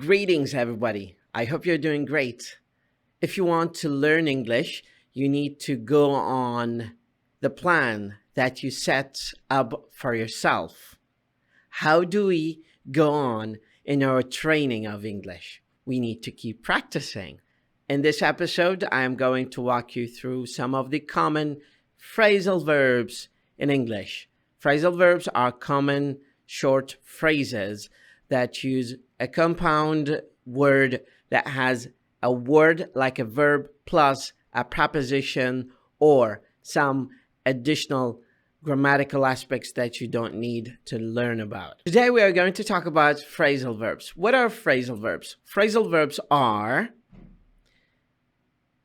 Greetings, everybody. I hope you're doing great. If you want to learn English, you need to go on the plan that you set up for yourself. How do we go on in our training of English? We need to keep practicing. In this episode, I am going to walk you through some of the common phrasal verbs in English. Phrasal verbs are common short phrases that use a compound word that has a word like a verb plus a preposition or some additional grammatical aspects that you don't need to learn about. Today we are going to talk about phrasal verbs. What are phrasal verbs? Phrasal verbs are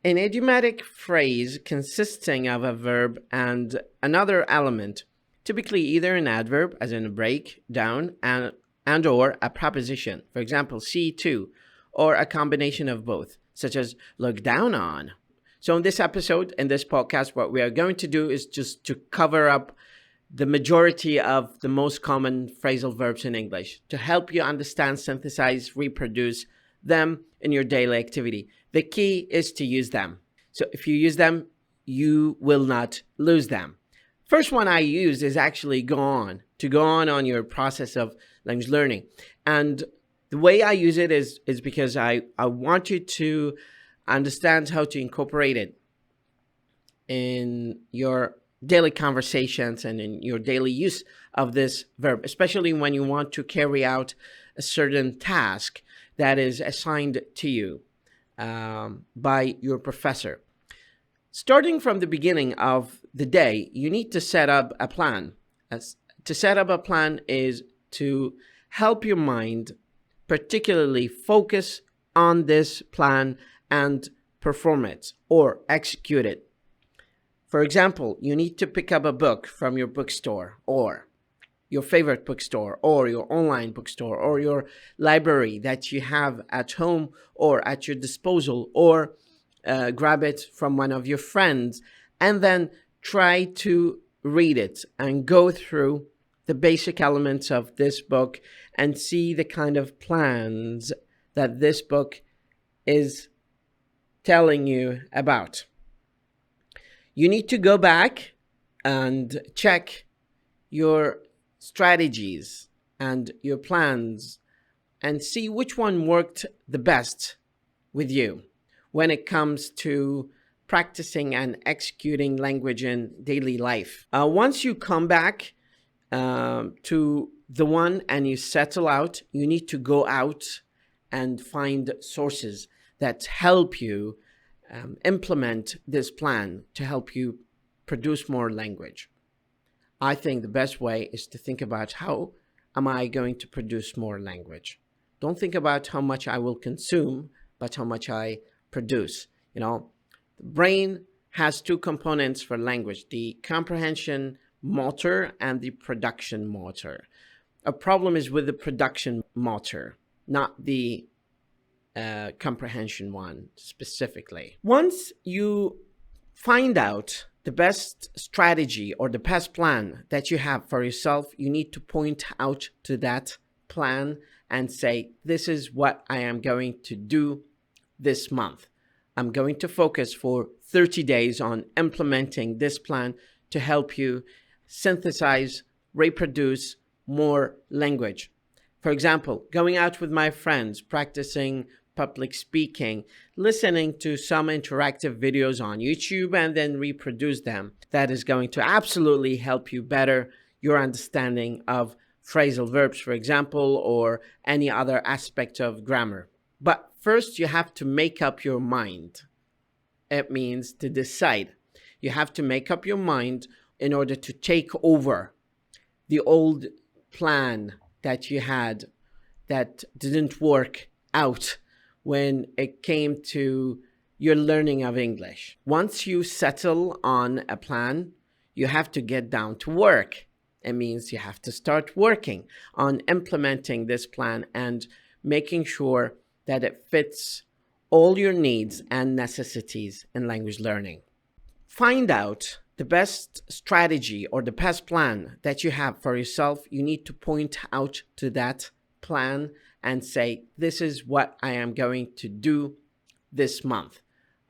an idiomatic phrase consisting of a verb and another element, typically either an adverb, as in a break, down, and or a preposition. For example, see to, or a combination of both, such as look down on. So in this episode, in this podcast, what we are going to do is just to cover up the majority of the most common phrasal verbs in English to help you understand, synthesize, reproduce them in your daily activity. The key is to use them. So if you use them, you will not lose them. First one I use is actually go on your process of language learning. And the way I use it is because I want you to understand how to incorporate it in your daily conversations and in your daily use of this verb, especially when you want to carry out a certain task that is assigned to you by your professor. Starting from the beginning of the day, you need to set up a plan. To set up a plan is to help your mind particularly focus on this plan and perform it or execute it. For example, you need to pick up a book from your bookstore or your favorite bookstore or your online bookstore or your library that you have at home or at your disposal, or grab it from one of your friends and then try to read it and go through the basic elements of this book and see the kind of plans that this book is telling you about. You need to go back and check your strategies and your plans and see which one worked the best with you when it comes to practicing and executing language in daily life. Once you come back to the one and you settle out, you need to go out and find sources that help you implement this plan to help you produce more language. I think the best way is to think about how am I going to produce more language. Don't think about how much I will consume, but how much I produce. The brain has two components for language: the comprehension motor and the production motor. A problem is with the production motor, not the comprehension one specifically. Once you find out the best strategy or the best plan that you have for yourself, you need to point out to that plan and say, this is what I am going to do this month. I'm going to focus for 30 days on implementing this plan to help you synthesize, reproduce more language. For example, going out with my friends, practicing public speaking, listening to some interactive videos on YouTube and then reproduce them. That is going to absolutely help you better your understanding of phrasal verbs, for example, or any other aspect of grammar. But first, you have to make up your mind. It means to decide. You have to make up your mind in order to take over the old plan that you had that didn't work out when it came to your learning of English. Once you settle on a plan, you have to get down to work. It means you have to start working on implementing this plan and making sure that it fits all your needs and necessities in language learning. Find out the best strategy or the best plan that you have for yourself. You need to point out to that plan and say, this is what I am going to do this month.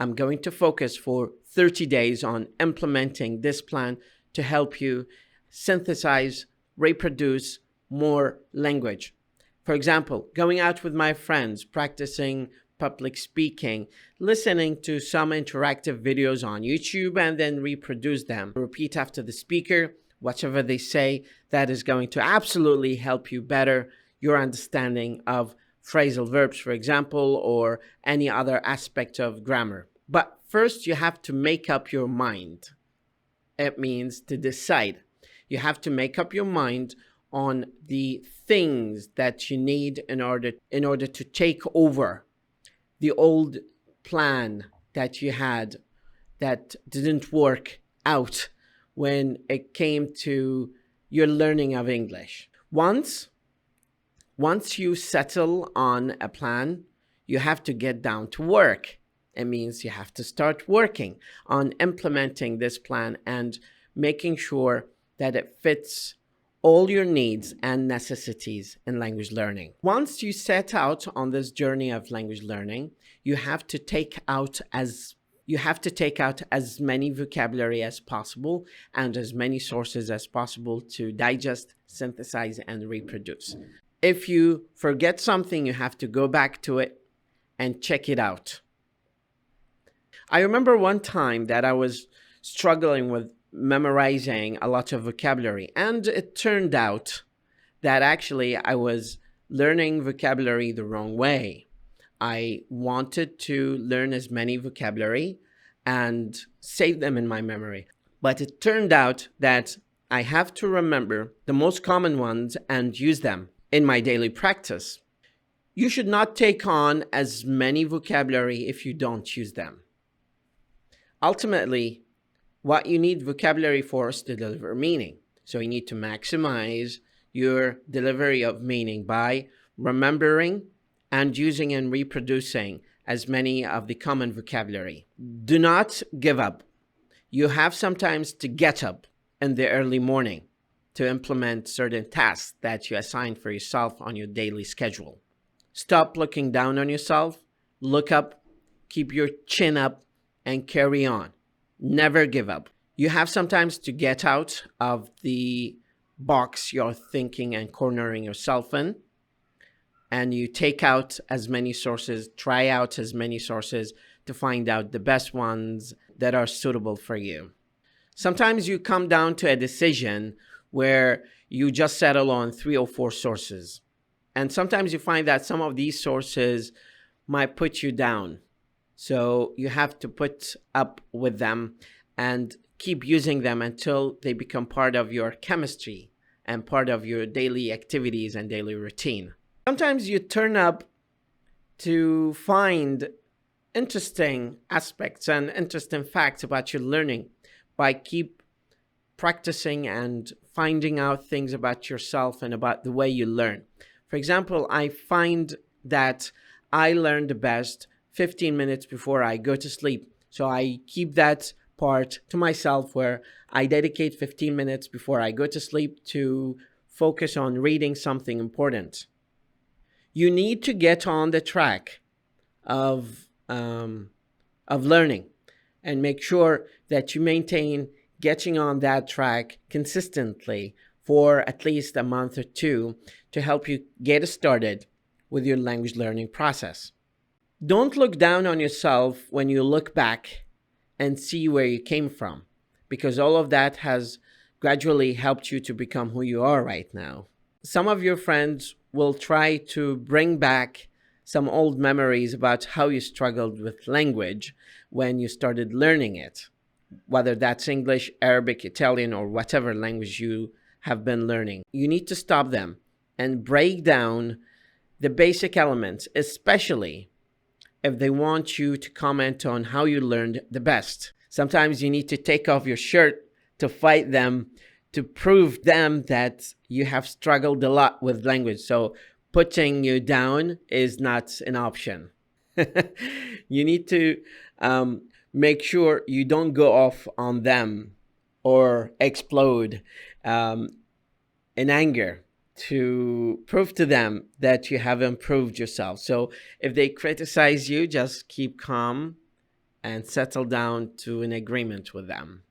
I'm going to focus for 30 days on implementing this plan to help you synthesize, reproduce more language. For example, going out with my friends, practicing public speaking, listening to some interactive videos on YouTube, and then reproduce them. Repeat after the speaker, whatever they say. That is going to absolutely help you better your understanding of phrasal verbs, for example, or any other aspect of grammar. But first, you have to make up your mind. It means to decide. You have to make up your mind on the things that you need in order to take over the old plan that you had that didn't work out when it came to your learning of English. Once you settle on a plan, you have to get down to work. It means you have to start working on implementing this plan and making sure that it fits all your needs and necessities in language learning. Once you set out on this journey of language learning, you have to take out as many vocabulary as possible and as many sources as possible to digest, synthesize, and reproduce. If you forget something, you have to go back to it and check it out. I remember one time that I was struggling with memorizing a lot of vocabulary, and it turned out that actually I was learning vocabulary the wrong way. I wanted to learn as many vocabulary and save them in my memory, but it turned out that I have to remember the most common ones and use them in my daily practice. You should not take on as many vocabulary if you don't use them. Ultimately, what you need vocabulary for is to deliver meaning. So you need to maximize your delivery of meaning by remembering and using and reproducing as many of the common vocabulary. Do not give up. You have sometimes to get up in the early morning to implement certain tasks that you assign for yourself on your daily schedule. Stop looking down on yourself. Look up, keep your chin up, and carry on. Never give up. You have sometimes to get out of the box you're thinking and cornering yourself in, and you take out as many sources, try out as many sources to find out the best ones that are suitable for you. Sometimes you come down to a decision where you just settle on 3 or 4 sources. And sometimes you find that some of these sources might put you down. So you have to put up with them and keep using them until they become part of your chemistry and part of your daily activities and daily routine. Sometimes you turn up to find interesting aspects and interesting facts about your learning by keep practicing and finding out things about yourself and about the way you learn. For example, I find that I learn the best 15 minutes before I go to sleep. So I keep that part to myself where I dedicate 15 minutes before I go to sleep to focus on reading something important. You need to get on the track of learning and make sure that you maintain getting on that track consistently for at least a month or 2 to help you get started with your language learning process. Don't look down on yourself when you look back and see where you came from, because all of that has gradually helped you to become who you are right now. Some of your friends will try to bring back some old memories about how you struggled with language when you started learning it, whether that's English, Arabic, Italian, or whatever language you have been learning. You need to stop them and break down the basic elements, especially if they want you to comment on how you learned the best. Sometimes you need to take off your shirt to fight them, to prove them that you have struggled a lot with language. So putting you down is not an option. You need to make sure you don't go off on them or explode in anger. to prove to them that you have improved yourself. So if they criticize you, just keep calm and settle down to an agreement with them.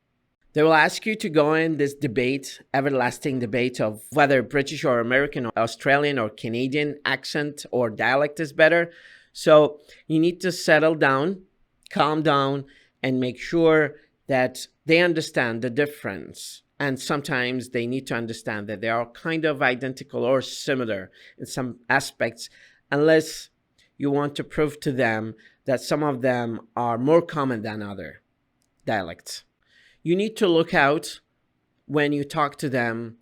They will ask you to go in this debate, everlasting debate of whether British or American or Australian or Canadian accent or dialect is better. So you need to settle down, calm down, and make sure that they understand the difference. And sometimes they need to understand that they are kind of identical or similar in some aspects, unless you want to prove to them that some of them are more common than other dialects. You need to look out when you talk to them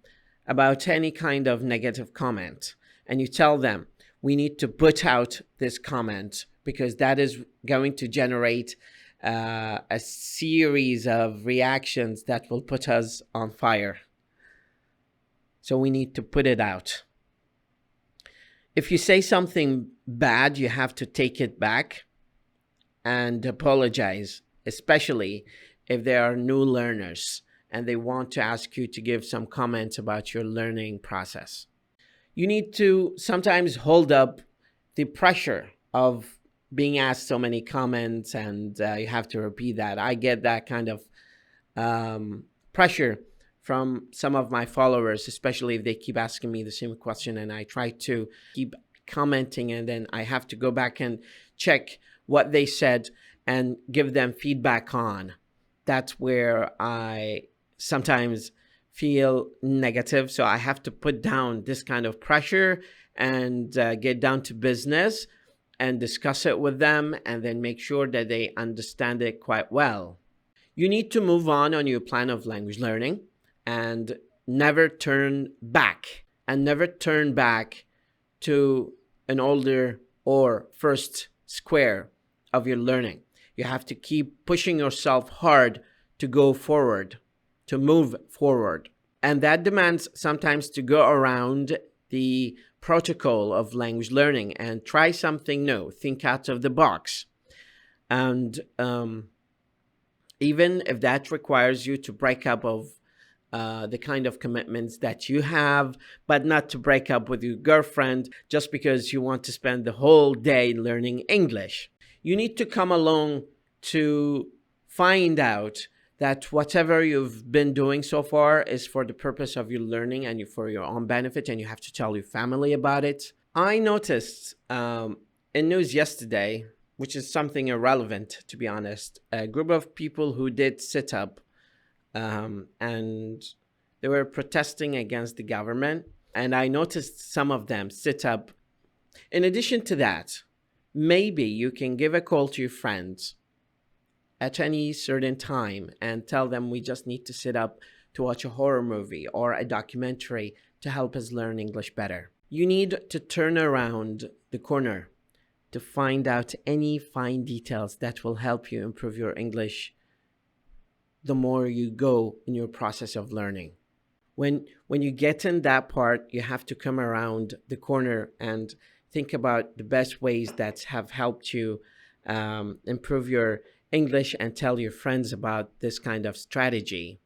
about any kind of negative comment, and you tell them, we need to put out this comment because that is going to generate a series of reactions that will put us on fire. So we need to put it out. If you say something bad, you have to take it back and apologize, especially if they are new learners and they want to ask you to give some comments about your learning process. You need to sometimes hold up the pressure of being asked so many comments and you have to repeat that. I get that kind of pressure from some of my followers, especially if they keep asking me the same question and I try to keep commenting, and then I have to go back and check what they said and give them feedback on. That's where I sometimes feel negative. So I have to put down this kind of pressure and get down to business and discuss it with them, and then make sure that they understand it quite well. You need to move on your plan of language learning and never turn back, to an older or first square of your learning. You have to keep pushing yourself hard to go forward, to move forward. And that demands sometimes to go around the protocol of language learning and try something new, think out of the box. And even if that requires you to break up of the kind of commitments that you have, but not to break up with your girlfriend just because you want to spend the whole day learning English. You need to come along to find out that whatever you've been doing so far is for the purpose of your learning and for your own benefit, and you have to tell your family about it. I noticed in news yesterday, which is something irrelevant, to be honest, a group of people who did sit up and they were protesting against the government. And I noticed some of them sit up. In addition to that, maybe you can give a call to your friends at any certain time and tell them we just need to sit up to watch a horror movie or a documentary to help us learn English better. You need to turn around the corner to find out any fine details that will help you improve your English the more you go in your process of learning. When you get in that part, you have to come around the corner and think about the best ways that have helped you improve your English and tell your friends about this kind of strategy.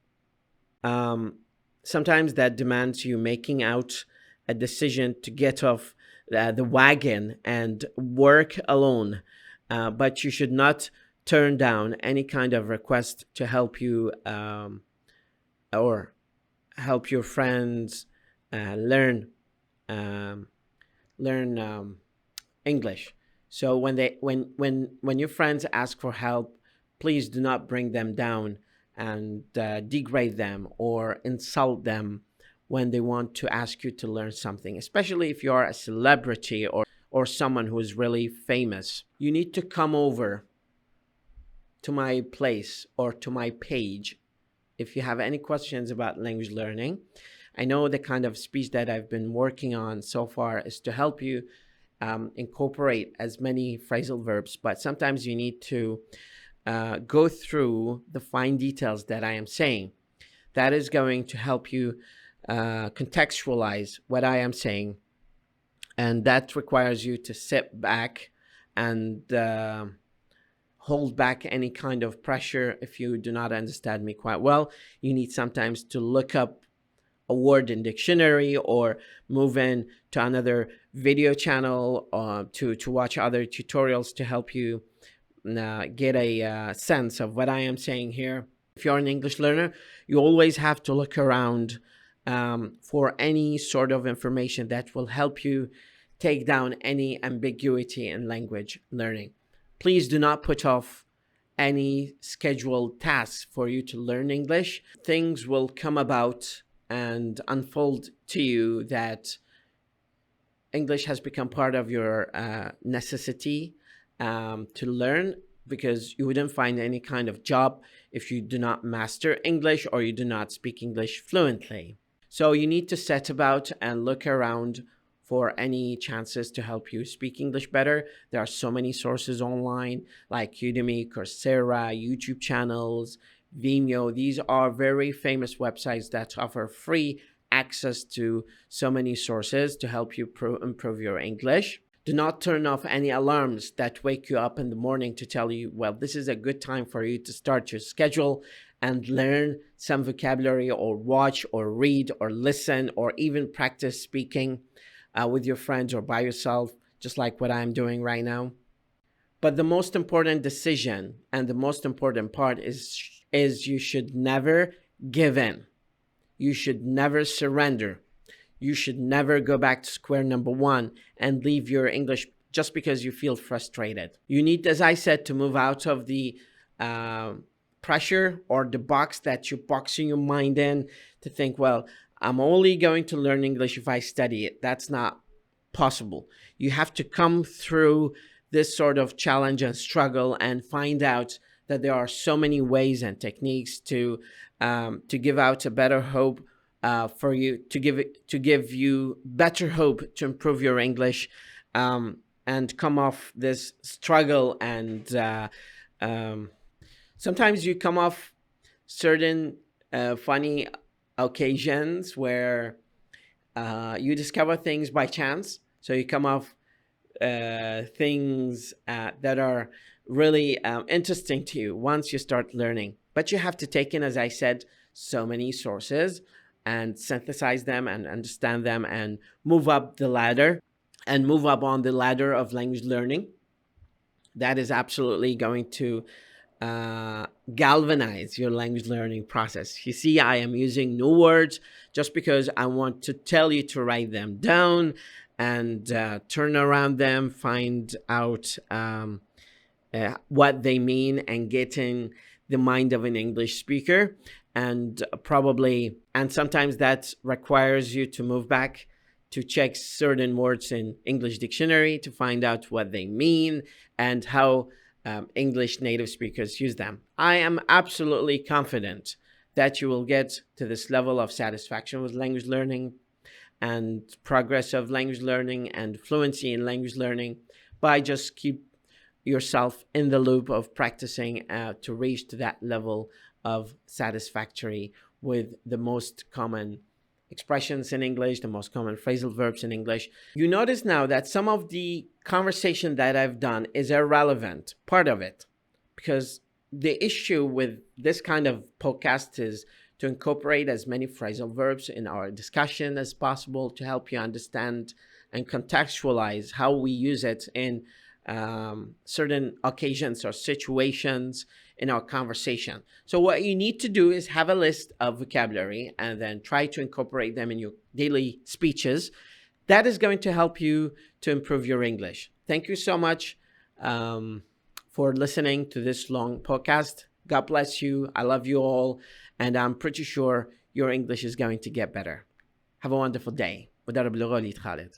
Sometimes that demands you making out a decision to get off the wagon and work alone, but you should not turn down any kind of request to help you or help your friends learn English. So when your friends ask for help, please do not bring them down and degrade them or insult them when they want to ask you to learn something, especially if you are a celebrity or someone who is really famous. You need to come over to my place or to my page if you have any questions about language learning. I know the kind of speech that I've been working on so far is to help you incorporate as many phrasal verbs, but sometimes you need to go through the fine details that I am saying. That is going to help you contextualize what I am saying, and that requires you to sit back and hold back any kind of pressure. If you do not understand me quite well, you need sometimes to look up a word in dictionary, or move in to another video channel to watch other tutorials to help you get a sense of what I am saying here. If you're an English learner, you always have to look around for any sort of information that will help you take down any ambiguity in language learning. Please do not put off any scheduled tasks for you to learn English. Things will come about and unfold to you that English has become part of your necessity to learn, because you wouldn't find any kind of job if you do not master English or you do not speak English fluently. So you need to set about and look around for any chances to help you speak English better. There are so many sources online like Udemy, Coursera, YouTube channels, Vimeo. These are very famous websites that offer free access to so many sources to help you improve your English. Do not turn off any alarms that wake you up in the morning to tell you, well, this is a good time for you to start your schedule and learn some vocabulary, or watch or read or listen, or even practice speaking with your friends or by yourself, just like what I'm doing right now. But the most important decision and the most important part is you should never give in. You should never surrender. You should never go back to square number one and leave your English just because you feel frustrated. You need, as I said, to move out of the pressure or the box that you're boxing your mind in, to think, well, I'm only going to learn English if I study it. That's not possible. You have to come through this sort of challenge and struggle and find out that there are so many ways and techniques to give out a better hope for you, to give you better hope to improve your English and come off this struggle. And sometimes you come off certain funny occasions where you discover things by chance. So you come off things that are really interesting to you once you start learning. But you have to take in, as I said, so many sources and synthesize them and understand them and move up the ladder and move up on the ladder of language learning. That is absolutely going to galvanize your language learning process. You see, I am using new words just because I want to tell you to write them down and turn around them, find out what they mean, and get in the mind of an English speaker. And sometimes that requires you to move back to check certain words in English dictionary to find out what they mean and how English native speakers use them. I am absolutely confident that you will get to this level of satisfaction with language learning and progress of language learning and fluency in language learning by just keep yourself in the loop of practicing to reach to that level of satisfactory with the most common expressions in English, the most common phrasal verbs in English. You notice now that some of the conversation that I've done is irrelevant, part of it, because the issue with this kind of podcast is to incorporate as many phrasal verbs in our discussion as possible to help you understand and contextualize how we use it in certain occasions or situations in our conversation. So what you need to do is have a list of vocabulary and then try to incorporate them in your daily speeches. That is going to help you to improve your English. Thank you so much for listening to this long podcast. God bless you. I love you all. And I'm pretty sure your English is going to get better. Have a wonderful day. ودرب اللغة وليد خالد.